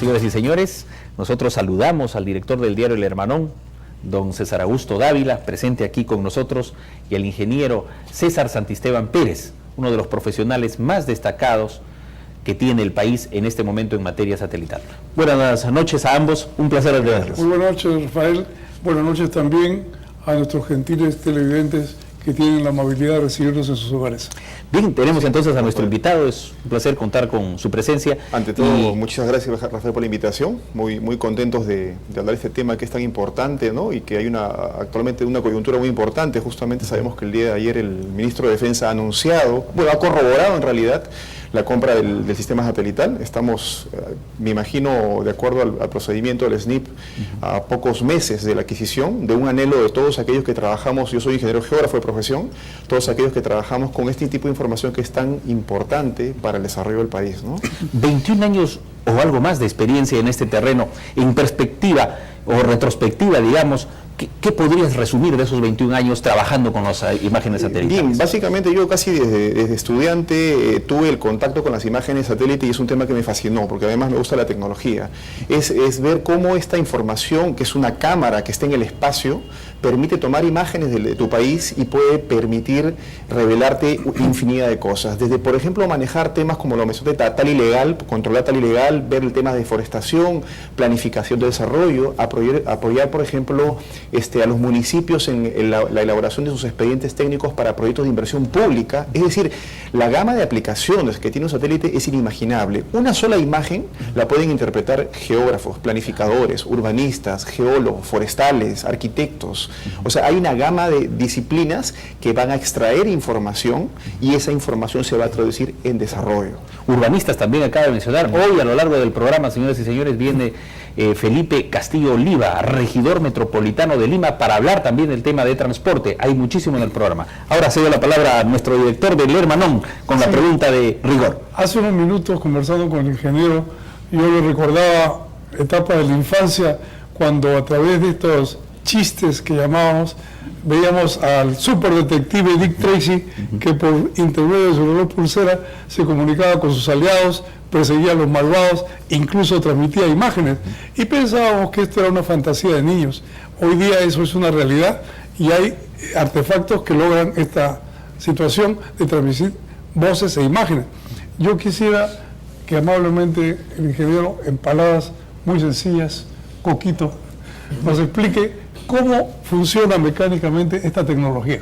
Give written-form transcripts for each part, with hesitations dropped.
Señoras y señores, nosotros saludamos al director del diario El Hermanón, don César Augusto Dávila, presente aquí con nosotros, y al ingeniero César Santisteban Pérez, uno de los profesionales más destacados que tiene el país en este momento en materia satelital. Buenas noches a ambos, un placer verlos. Muy buenas noches, Rafael. Buenas noches también a nuestros gentiles televidentes que tienen la amabilidad de recibirnos en sus hogares. Bien, tenemos entonces a nuestro invitado, es un placer contar con su presencia. Ante todo, muchas gracias, Rafael, por la invitación, muy contentos de hablar de este tema que es tan importante, ¿no? Y que hay actualmente una coyuntura muy importante. Justamente sabemos que el día de ayer el ministro de Defensa ha anunciado, bueno, ha corroborado en realidad la compra del sistema satelital. Estamos, me imagino, de acuerdo al procedimiento del SNIP, a pocos meses de la adquisición, de un anhelo de todos aquellos que trabajamos. Yo soy ingeniero geógrafo de profesión, todos aquellos que trabajamos con este tipo de información que es tan importante para el desarrollo del país, ¿no? 21 años o algo más de experiencia en este terreno, en perspectiva o retrospectiva, digamos, ¿qué podrías resumir de esos 21 años trabajando con las imágenes satélites? Bien, básicamente yo casi desde estudiante tuve el contacto con las imágenes satélite y es un tema que me fascinó, porque además me gusta la tecnología. Es ver cómo esta información, que es una cámara que está en el espacio, permite tomar imágenes de tu país y puede permitir revelarte infinidad de cosas. Desde, por ejemplo, manejar temas como lo mencioné, tal ilegal, controlar tal ilegal, ver el tema de deforestación, planificación de desarrollo, apoyar por ejemplo, a los municipios en la elaboración de sus expedientes técnicos para proyectos de inversión pública. Es decir, la gama de aplicaciones que tiene un satélite es inimaginable. Una sola imagen la pueden interpretar geógrafos, planificadores, urbanistas, geólogos, forestales, arquitectos. O sea, hay una gama de disciplinas que van a extraer información y esa información se va a traducir en desarrollo. Urbanistas también acaba de mencionar. Hoy a lo largo del programa, señoras y señores, viene Felipe Castillo Oliva, regidor metropolitano de Lima, para hablar también del tema de transporte. Hay muchísimo en el programa. Ahora cedo la palabra a nuestro director del Hermanón con la pregunta de rigor. Hace unos minutos, conversando con el ingeniero, yo le recordaba etapas de la infancia, cuando a través de estos chistes que llamábamos, veíamos al superdetective Dick Tracy, que por intermedio de su reloj pulsera se comunicaba con sus aliados, perseguía a los malvados, incluso transmitía imágenes, y pensábamos que esto era una fantasía de niños. Hoy día eso es una realidad y hay artefactos que logran esta situación de transmitir voces e imágenes. Yo quisiera que amablemente el ingeniero, en palabras muy sencillas, Coquito, nos explique cómo funciona mecánicamente esta tecnología.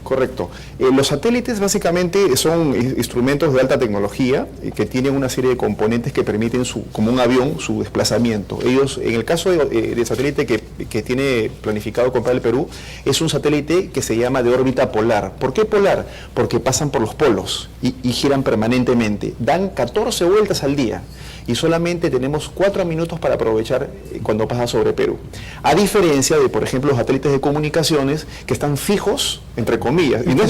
Correcto. Los satélites básicamente son instrumentos de alta tecnología que tienen una serie de componentes que permiten, como un avión, su desplazamiento. Ellos, en el caso del satélite que tiene planificado comprar el Perú, es un satélite que se llama de órbita polar. ¿Por qué polar? Porque pasan por los polos y giran permanentemente. Dan 14 vueltas al día y solamente tenemos 4 minutos para aprovechar cuando pasa sobre Perú. A diferencia de, por ejemplo, los satélites de comunicaciones que están fijos, entre comillas. Y no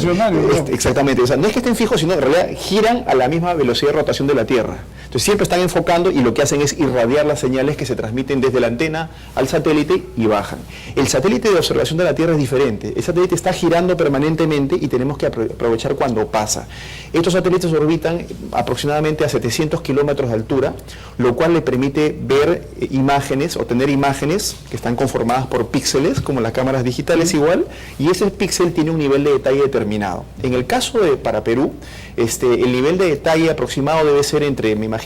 exactamente, o sea, no es que estén fijos, sino en realidad giran a la misma velocidad de rotación de la Tierra. Entonces siempre están enfocando y lo que hacen es irradiar las señales que se transmiten desde la antena al satélite y bajan. El satélite de observación de la Tierra es diferente. El satélite está girando permanentemente y tenemos que aprovechar cuando pasa. Estos satélites orbitan aproximadamente a 700 kilómetros de altura, lo cual le permite ver imágenes o tener imágenes que están conformadas por píxeles, como las cámaras digitales igual, y ese píxel tiene un nivel de detalle determinado. En el caso para Perú, el nivel de detalle aproximado debe ser entre 1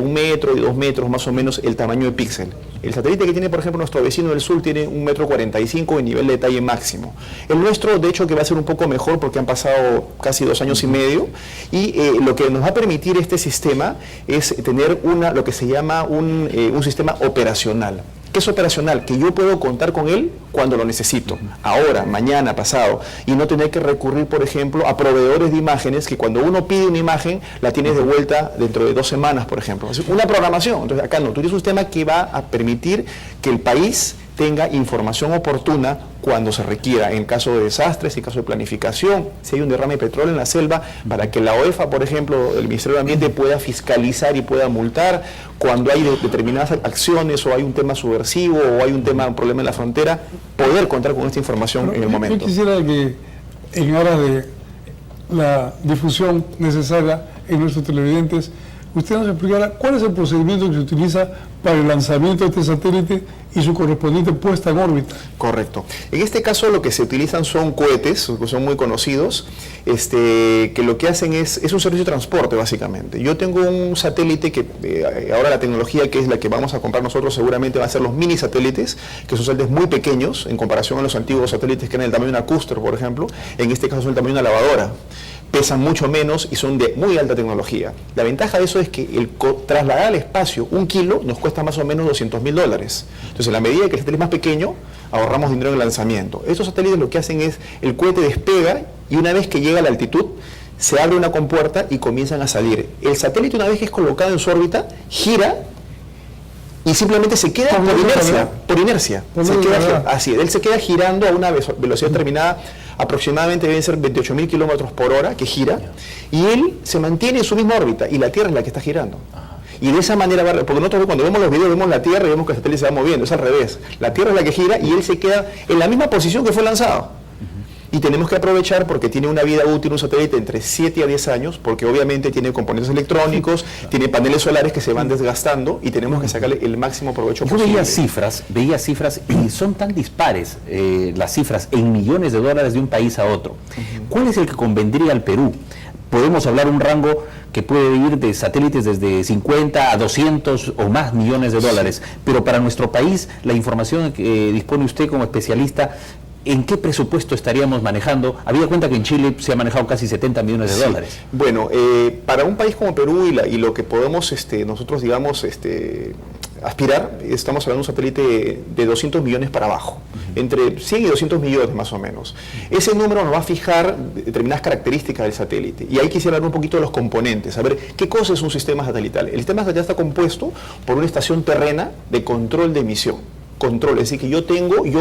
metro y 2 metros más o menos el tamaño de píxel. El satélite que tiene, por ejemplo, nuestro vecino del sur tiene 1,45 metro en nivel de detalle máximo. El nuestro, de hecho, que va a ser un poco mejor porque han pasado casi 2 años y medio, y lo que nos va a permitir este sistema es tener lo que se llama un sistema operacional. ¿Qué es operacional? Que yo puedo contar con él cuando lo necesito, ahora, mañana, pasado, y no tener que recurrir, por ejemplo, a proveedores de imágenes que cuando uno pide una imagen, la tienes de vuelta dentro de 2 semanas, por ejemplo. Es una programación. Entonces, acá no, tú tienes un sistema que va a permitir que el país tenga información oportuna cuando se requiera, en caso de desastres, en caso de planificación, si hay un derrame de petróleo en la selva, para que la OEFA, por ejemplo, el Ministerio de Ambiente pueda fiscalizar y pueda multar cuando hay determinadas acciones o hay un tema subversivo o hay un problema en la frontera, poder contar con esta información en el momento. Yo quisiera que, en aras de la difusión necesaria en nuestros televidentes, usted nos explicará cuál es el procedimiento que se utiliza para el lanzamiento de este satélite y su correspondiente puesta en órbita. Correcto. En este caso lo que se utilizan son cohetes, que son muy conocidos, que lo que hacen es un servicio de transporte básicamente. Yo tengo un satélite que ahora la tecnología que es la que vamos a comprar nosotros seguramente va a ser los mini satélites, que son satélites muy pequeños en comparación a los antiguos satélites que eran del tamaño de una Custer, por ejemplo. En este caso son del tamaño de una lavadora. Pesan mucho menos y son de muy alta tecnología. La ventaja de eso es que trasladar al espacio 1 kilo nos cuesta más o menos $200.000. Entonces, en la medida que el satélite es más pequeño, ahorramos dinero en el lanzamiento. Estos satélites lo que hacen es, el cohete despega y una vez que llega a la altitud, se abre una compuerta y comienzan a salir. El satélite, una vez que es colocado en su órbita, gira y simplemente se queda por inercia. Así, él se queda girando a una velocidad determinada, aproximadamente deben ser 28.000 kilómetros por hora que gira, y él se mantiene en su misma órbita y la Tierra es la que está girando. Y de esa manera, porque nosotros cuando vemos los videos vemos la Tierra y vemos que el satélite se va moviendo, es al revés. La Tierra es la que gira y él se queda en la misma posición que fue lanzado. Y tenemos que aprovechar porque tiene una vida útil un satélite entre 7 a 10 años, porque obviamente tiene componentes electrónicos, tiene paneles solares que se van desgastando y tenemos que sacarle el máximo provecho posible. Yo veía cifras y son tan dispares las cifras en millones de dólares de un país a otro. ¿Cuál es el que convendría al Perú? Podemos hablar un rango que puede ir de satélites desde 50 a 200 o más millones de dólares, pero para nuestro país, la información que dispone usted como especialista, ¿en qué presupuesto estaríamos manejando? Había cuenta que en Chile se ha manejado casi 70 millones de dólares. Bueno, para un país como Perú y lo que podemos nosotros, digamos, aspirar, estamos hablando de un satélite de 200 millones para abajo, entre 100 y 200 millones más o menos. Ese número nos va a fijar determinadas características del satélite. Y ahí quisiera hablar un poquito de los componentes, a ver qué cosa es un sistema satelital. El sistema satelital está compuesto por una estación terrena de control de emisión. Control, es decir, que yo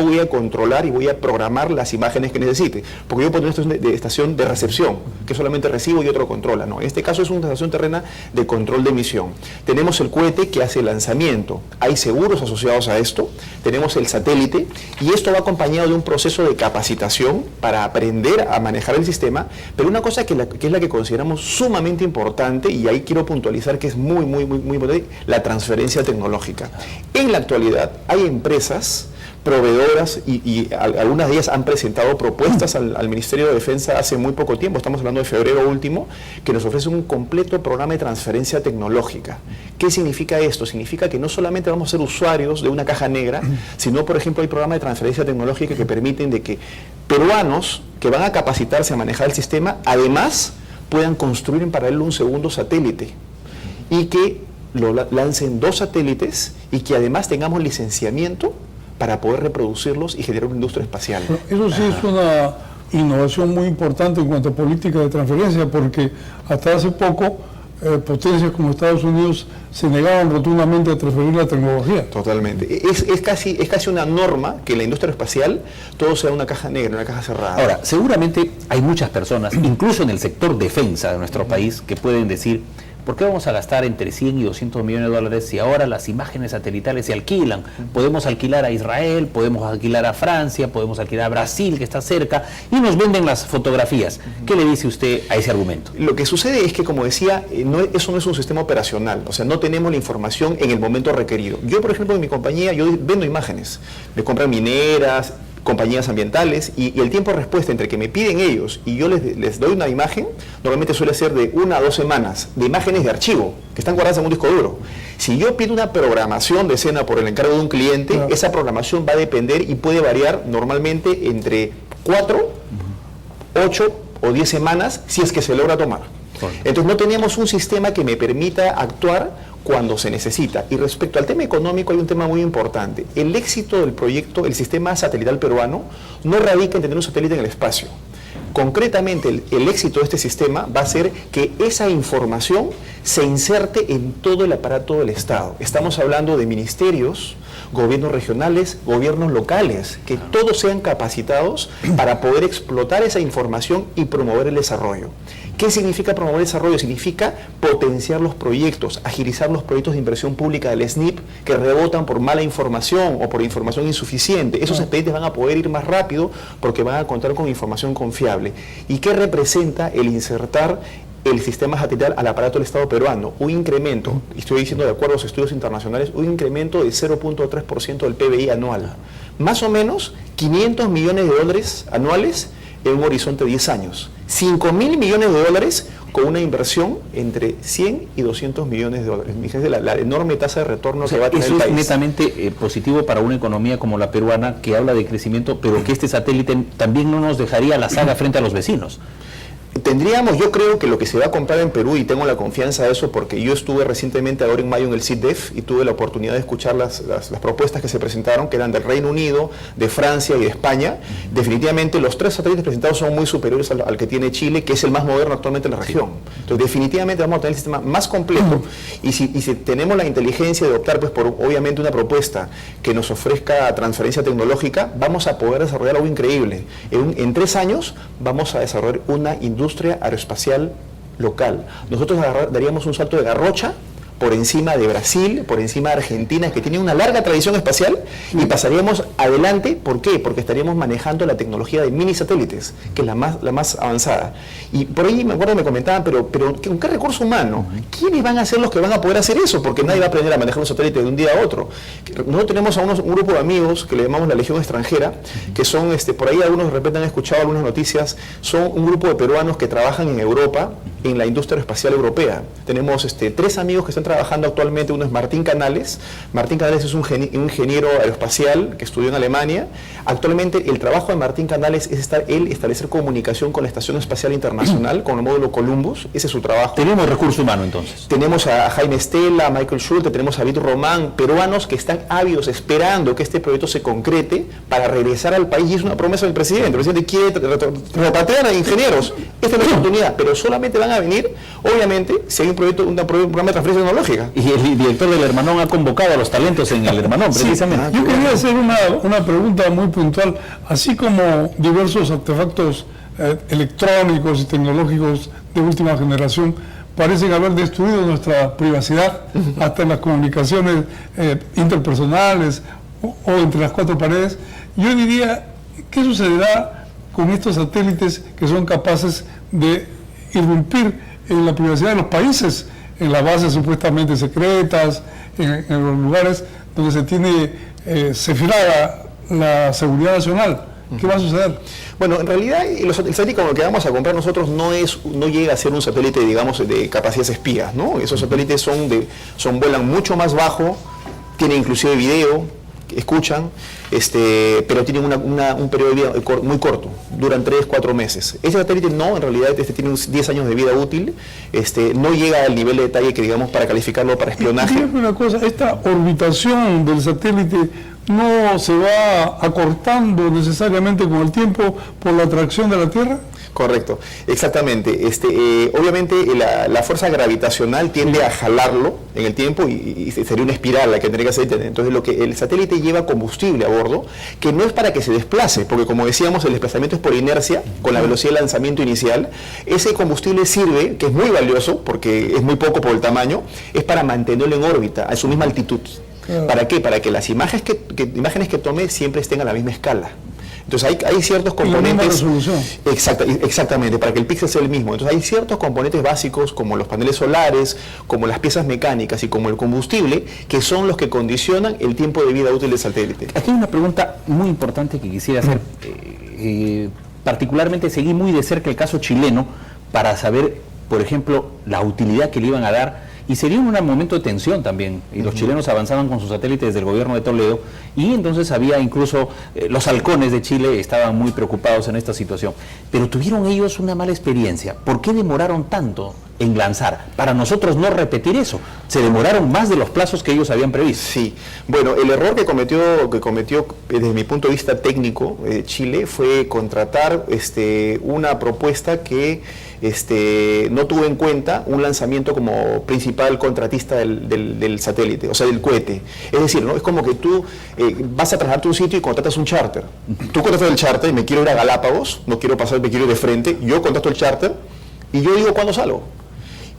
voy a controlar y voy a programar las imágenes que necesite, porque yo puedo tener una estación de recepción, que solamente recibo y otro controla, no, en este caso es una estación terrena de control de emisión. Tenemos el cohete que hace el lanzamiento, hay seguros asociados a esto, tenemos el satélite, y esto va acompañado de un proceso de capacitación para aprender a manejar el sistema, pero una cosa que es la que consideramos sumamente importante, y ahí quiero puntualizar que es muy importante, la transferencia tecnológica. En la actualidad hay empresas proveedoras y algunas de ellas han presentado propuestas al Ministerio de Defensa hace muy poco tiempo, estamos hablando de febrero último, que nos ofrece un completo programa de transferencia tecnológica. ¿Qué significa esto? Significa que no solamente vamos a ser usuarios de una caja negra, sino, por ejemplo, hay programas de transferencia tecnológica que permiten de que peruanos que van a capacitarse a manejar el sistema, además puedan construir en paralelo un segundo satélite y que lo lancen 2 satélites y que además tengamos licenciamiento para poder reproducirlos y generar una industria espacial. Bueno, eso sí es una innovación muy importante en cuanto a política de transferencia, porque hasta hace poco potencias como Estados Unidos se negaban rotundamente a transferir la tecnología. Totalmente. Es casi una norma que en la industria espacial todo sea una caja negra, una caja cerrada. Ahora, seguramente hay muchas personas, incluso en el sector defensa de nuestro país, que pueden decir: ¿por qué vamos a gastar entre 100 y 200 millones de dólares si ahora las imágenes satelitales se alquilan? Podemos alquilar a Israel, podemos alquilar a Francia, podemos alquilar a Brasil, que está cerca, y nos venden las fotografías. ¿Qué le dice usted a ese argumento? Lo que sucede es que, como decía, eso no es un sistema operacional, o sea, no tenemos la información en el momento requerido. Yo, por ejemplo, en mi compañía, yo vendo imágenes, me compran mineras, compañías ambientales, y el tiempo de respuesta entre que me piden ellos y yo les doy una imagen, normalmente suele ser de 1 a 2 semanas, de imágenes de archivo, que están guardadas en un disco duro. Si yo pido una programación de escena por el encargo de un cliente, esa programación va a depender y puede variar normalmente entre 4, 8 o 10 semanas, si es que se logra tomar. Entonces no tenemos un sistema que me permita actuar cuando se necesita. Y respecto al tema económico hay un tema muy importante. El éxito del proyecto, el sistema satelital peruano, no radica en tener un satélite en el espacio. Concretamente, el éxito de este sistema va a ser que esa información se inserte en todo el aparato del Estado. Estamos hablando de ministerios, gobiernos regionales, gobiernos locales, que todos sean capacitados para poder explotar esa información y promover el desarrollo. ¿Qué significa promover el desarrollo? Significa potenciar los proyectos, agilizar los proyectos de inversión pública del SNIP que rebotan por mala información o por información insuficiente. Esos expedientes van a poder ir más rápido porque van a contar con información confiable. ¿Y qué representa el insertar el sistema satelital al aparato del Estado peruano, un incremento, y estoy diciendo de acuerdo a los estudios internacionales, un incremento de 0.3% del PBI anual. Más o menos 500 millones de dólares anuales en un horizonte de 10 años. 5.000 millones de dólares con una inversión entre 100 y 200 millones de dólares. Fíjense la enorme tasa de retorno que va a tener el país. Eso es netamente positivo para una economía como la peruana, que habla de crecimiento, pero que este satélite también no nos dejaría la saga frente a los vecinos. Tendríamos, yo creo que lo que se va a comprar en Perú, y tengo la confianza de eso porque yo estuve recientemente ahora en mayo en el CIDEF y tuve la oportunidad de escuchar las propuestas que se presentaron, que eran del Reino Unido, de Francia y de España. Definitivamente los 3 satélites presentados son muy superiores al que tiene Chile, que es el más moderno actualmente en la región. Entonces definitivamente vamos a tener el sistema más completo, y si tenemos la inteligencia de optar pues por obviamente una propuesta que nos ofrezca transferencia tecnológica, vamos a poder desarrollar algo increíble. En 3 años vamos a desarrollar una industria aeroespacial local. Nosotros daríamos un salto de garrocha por encima de Brasil, por encima de Argentina, que tiene una larga tradición espacial, y pasaríamos adelante. ¿Por qué? Porque estaríamos manejando la tecnología de mini satélites, que es la más avanzada. Y por ahí me acuerdo me comentaban, pero ¿con qué recurso humano? ¿Quiénes van a ser los que van a poder hacer eso? Porque nadie va a aprender a manejar un satélite de un día a otro. Nosotros tenemos a un grupo de amigos que le llamamos la Legión Extranjera, que son, por ahí algunos de repente han escuchado algunas noticias, son un grupo de peruanos que trabajan en Europa, en la industria aeroespacial europea. Tenemos 3 amigos que están trabajando actualmente. Uno es Martín Canales. Martín Canales es un ingeniero aeroespacial que estudió en Alemania. Actualmente el trabajo de Martín Canales es establecer comunicación con la Estación Espacial Internacional, con el módulo Columbus. Ese es su trabajo. Tenemos recurso humano entonces. Tenemos a Jaime Estela, a Michael Schulte, tenemos a Víctor Román, peruanos que están ávidos esperando que este proyecto se concrete para regresar al país, y es una promesa del presidente. El presidente quiere repatriar a ingenieros. Esta es la oportunidad, pero solamente van a venir, obviamente, si hay un programa de transferencia tecnológica. Y el director del Hermanón ha convocado a los talentos en el Hermanón, precisamente. Sí, yo quería hacer una pregunta muy puntual. Así como diversos artefactos electrónicos y tecnológicos de última generación parecen haber destruido nuestra privacidad, hasta en las comunicaciones interpersonales o entre las 4 paredes, yo diría, ¿qué sucederá con estos satélites que son capaces de irrumpir en la privacidad de los países, en las bases supuestamente secretas, en los lugares donde se filtra la seguridad nacional? ¿Qué va a suceder? Bueno, en realidad el satélite con el que vamos a comprar nosotros no llega a ser un satélite, digamos, de capacidades espías, ¿no? Esos satélites vuelan mucho más bajo, tienen inclusive video, escuchan, pero tienen un periodo de vida muy corto, duran 3-4 meses. Ese satélite en realidad tiene unos 10 años de vida útil, no llega al nivel de detalle que digamos para calificarlo para espionaje. Dígame una cosa, esta orbitación del satélite no se va acortando necesariamente con el tiempo por la atracción de la Tierra. Correcto, exactamente. Obviamente la fuerza gravitacional tiende a jalarlo en el tiempo y sería una espiral la que tendría que hacer. Entonces el satélite lleva combustible a bordo, que no es para que se desplace, porque como decíamos el desplazamiento es por inercia, con la velocidad de lanzamiento inicial. Ese combustible sirve, que es muy valioso, porque es muy poco por el tamaño, es para mantenerlo en órbita, a su misma altitud. Claro. ¿Para qué? Para que las imágenes que tome siempre estén a la misma escala. Entonces hay ciertos componentes. Exactamente, para que el píxel sea el mismo. Entonces hay ciertos componentes básicos como los paneles solares, como las piezas mecánicas y como el combustible, que son los que condicionan el tiempo de vida útil del satélite. Aquí hay una pregunta muy importante que quisiera hacer. Particularmente seguí muy de cerca el caso chileno para saber, por ejemplo, la utilidad que le iban a dar. Y sería un momento de tensión también, y los chilenos avanzaban con sus satélites desde el gobierno de Toledo, y entonces había incluso, los halcones de Chile estaban muy preocupados en esta situación, pero tuvieron ellos una mala experiencia. ¿Por qué demoraron tanto en lanzar? Para nosotros no repetir eso, se demoraron más de los plazos que ellos habían previsto. Sí, bueno, el error que cometió desde mi punto de vista técnico Chile fue contratar una propuesta que no tuvo en cuenta un lanzamiento como principal contratista del satélite, o sea, del cohete. Es decir, ¿no? Es como que tú vas a trasladarte a un sitio y contratas un charter. Tú contratas el charter, me quiero ir a Galápagos, no quiero pasar, me quiero ir de frente, yo contrato el charter y yo digo cuándo salgo.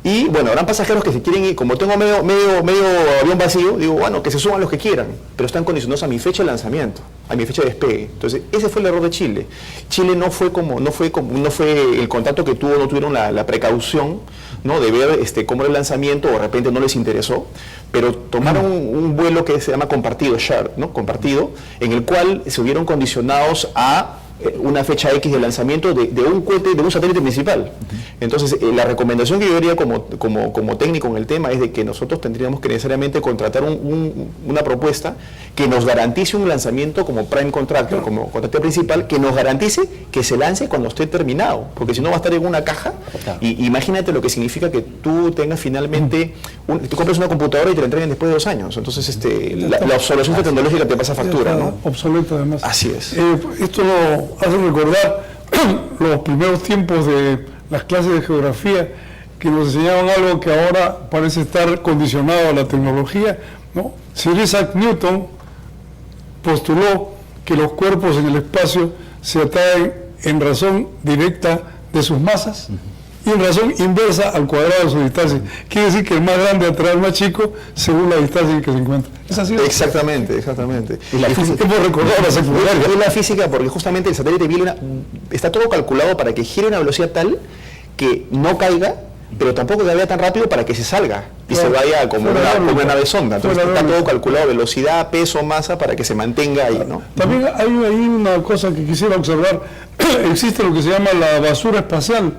Y bueno, habrán pasajeros que se quieren ir, como tengo medio avión vacío, digo, bueno, que se suban los que quieran, pero están condicionados a mi fecha de lanzamiento, a mi fecha de despegue. Entonces, ese fue el error de Chile. Chile no fue el contacto que tuvo, no tuvieron la precaución, ¿no?, de ver cómo era el lanzamiento, o de repente no les interesó, pero tomaron un vuelo que se llama compartido, shared, ¿no?, compartido, en el cual se vieron condicionados a una fecha X de lanzamiento de un cohete, de un satélite principal. Entonces, la recomendación que yo haría como técnico en el tema es de que nosotros tendríamos que necesariamente contratar una propuesta que nos garantice un lanzamiento como prime contractor, como contratista principal, que nos garantice que se lance cuando esté terminado, porque si no va a estar en una caja. Y imagínate lo que significa que tú tengas finalmente, tú compras una computadora y te la entreguen después de 2 años. Entonces, la obsolescencia tecnológica te pasa factura, ¿no? Obsoleto, además. Así es. Esto lo hace recordar los primeros tiempos de las clases de geografía, que nos enseñaban algo que ahora parece estar condicionado a la tecnología, ¿no? Sir Isaac Newton postuló que los cuerpos en el espacio se atraen en razón directa de sus masas y en razón inversa al cuadrado de su distancia. Quiere decir que el más grande atrae al más chico según la distancia en que se encuentra. ¿Es así? Exactamente. Y la física, hemos recordado la secundaria. Es la física, porque justamente el satélite está todo calculado para que gire a una velocidad tal que no caiga, pero tampoco que vaya tan rápido para que se salga y se vaya como una nave sonda. Entonces está todo calculado, velocidad, peso, masa, para que se mantenga ahí, ¿no? También hay una cosa que quisiera observar. Existe lo que se llama la basura espacial,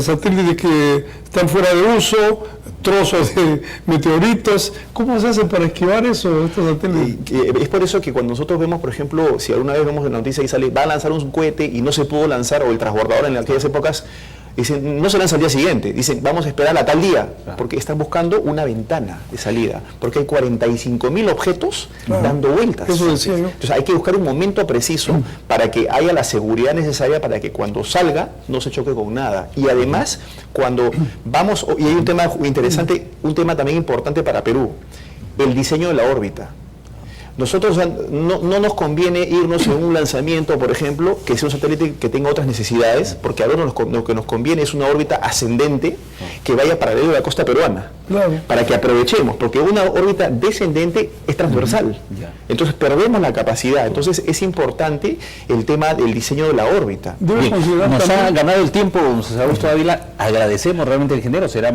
satélites que están fuera de uso, trozos de meteoritos. ¿Cómo se hace para esquivar eso, estos satélites? Es por eso que cuando nosotros vemos, por ejemplo, si alguna vez vemos en la noticia y sale, va a lanzar un cohete y no se pudo lanzar, o el transbordador en aquellas épocas, dicen, no se lanza al día siguiente, dicen, vamos a esperar a tal día, porque están buscando una ventana de salida, porque hay 45.000 objetos dando vueltas. Eso decía yo. Entonces hay que buscar un momento preciso para que haya la seguridad necesaria para que cuando salga no se choque con nada. Y además, cuando vamos, y hay un tema interesante, un tema también importante para Perú, el diseño de la órbita. Nosotros no nos conviene irnos en un lanzamiento, por ejemplo, que sea un satélite que tenga otras necesidades, porque ahora lo que nos conviene es una órbita ascendente que vaya paralelo a la costa peruana, para que aprovechemos, porque una órbita descendente es transversal, entonces perdemos la capacidad. Entonces es importante el tema del diseño de la órbita. Bien, nos ha ganado el tiempo, César Augusto Dávila, agradecemos realmente al ingeniero, será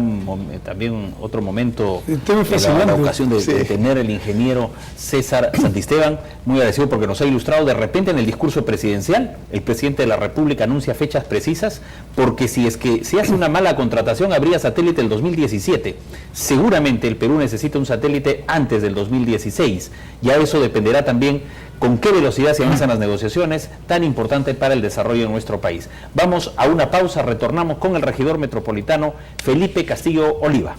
también otro momento, la ocasión de tener el ingeniero César Santisteban, muy agradecido porque nos ha ilustrado. De repente en el discurso presidencial el presidente de la República anuncia fechas precisas, porque si es que se hace una mala contratación habría satélite el 2017, seguramente el Perú necesita un satélite antes del 2016, ya eso dependerá también con qué velocidad se avanzan las negociaciones, tan importante para el desarrollo de nuestro país. Vamos a una pausa, retornamos con el regidor metropolitano Felipe Castillo Oliva.